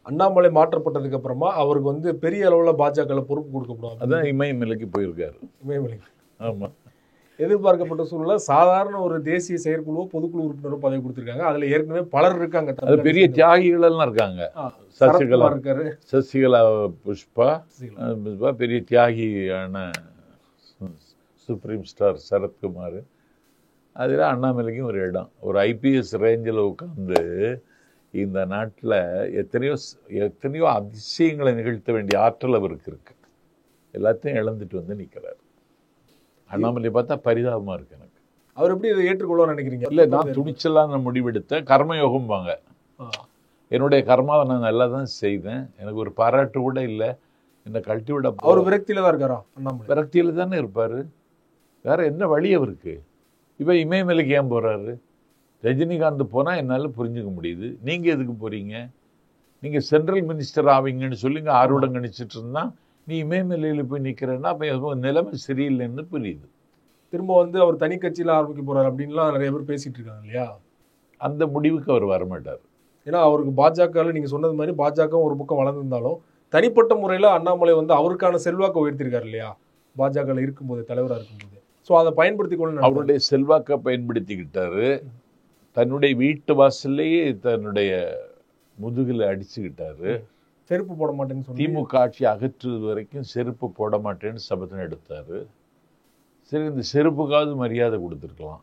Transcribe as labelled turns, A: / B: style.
A: அண்ணாமலை மாற்றப்பட்டதுக்கு அப்புறமா அவருக்கு வந்து பெரிய அளவுல பாஜக பொறுப்பு கொடுக்கப்படும்.
B: அதான் இமயமலைக்கு போயிருக்காரு.
A: இமயமலை
B: ஆமா,
A: எதிர்பார்க்கப்பட்ட சூழ்நிலை சாதாரண ஒரு தேசிய செயற்குழுவோ பொதுக்குழு உறுப்பினரோ பதவி கொடுத்திருக்காங்க. அதுல ஏற்கனவே பலர் இருக்காங்க.
B: அது பெரிய தியாகிகள் எல்லாம் இருக்காங்க. சசிகலா
A: இருக்காரு,
B: சசிகலா புஷ்பா பெரிய தியாகியான சுப்ரீம் ஸ்டார் சரத்குமார். அதில் அண்ணாமலைக்கும் ஒரு இடம். ஒரு ஐபிஎஸ் ரேஞ்சில் உட்காந்து இந்த நாட்டில் எத்தனையோ அதிசயங்களை நிகழ்த்த வேண்டிய ஆற்றல் அவருக்கு இருக்கு. எல்லாத்தையும் இழந்துட்டு வந்து நிற்கிறார். அண்ணாமலை பார்த்தா பரிதாபமாக இருக்கு எனக்கு.
A: அவர் எப்படி இதை ஏற்றுக்கொள்வார் நினைக்கிறீங்க?
B: இல்லை, நான் துணிச்சலான முடிவெடுத்த கர்மயோகம்பாங்க. என்னுடைய கர்மாவை நான் நல்லா தான் செய்தேன். எனக்கு ஒரு பாராட்டு கூட இல்லை. என்னை கழட்டி விட
A: அவர் விரக்தியில தான் இருக்காரா? அண்ணாமலை
B: விரக்தியில தானே இருப்பார். வேற என்ன வழி அவருக்கு? இப்போ இமயமலைக்கு ஏன் போகிறாரு? ரஜினிகாந்த் போனால் என்னால் புரிஞ்சுக்க முடியுது. நீங்கள் எதுக்கு போகிறீங்க? நீங்கள் சென்ட்ரல் மினிஸ்டர் ஆவீங்கன்னு சொல்லிங்க ஆர்வடம் கணிச்சிட்டு இருந்தா நீ இமயமலையில் போய் நிற்கிறேன்னா அப்போ நிலைமை சரியில்லைன்னு புரியுது.
A: திரும்ப வந்து அவர் தனி கட்சியில் ஆரம்பிக்க போறாரு அப்படின்லாம் நிறைய பேர் பேசிட்டு இருக்காங்க இல்லையா?
B: அந்த முடிவுக்கு அவர் வரமாட்டார்.
A: ஏன்னா அவருக்கு பாஜக நீங்க சொன்னது மாதிரி பாஜக ஒரு பக்கம் வளர்ந்திருந்தாலும் தனிப்பட்ட முறையில் அண்ணாமலை வந்து அவருக்கான செல்வாக்கை உயர்த்திருக்காரு இல்லையா? பாஜக இருக்கும்போது, தலைவராக இருக்கும்போது. ஸோ அதை பயன்படுத்தி கொள்ள
B: அவருடைய செல்வாக்கை பயன்படுத்திக்கிட்டாரு. தன்னுடைய வீட்டு வாசல்லையே தன்னுடைய முதுகில் அடிச்சுக்கிட்டாரு.
A: செருப்பு போட மாட்டேன்னு சொல்லி
B: திமுக ஆட்சி அகற்றுவது வரைக்கும் செருப்பு போட மாட்டேன்னு சபதம் எடுத்தாரு. சரி, இந்த செருப்புக்காவது மரியாதை கொடுத்துருக்கலாம்.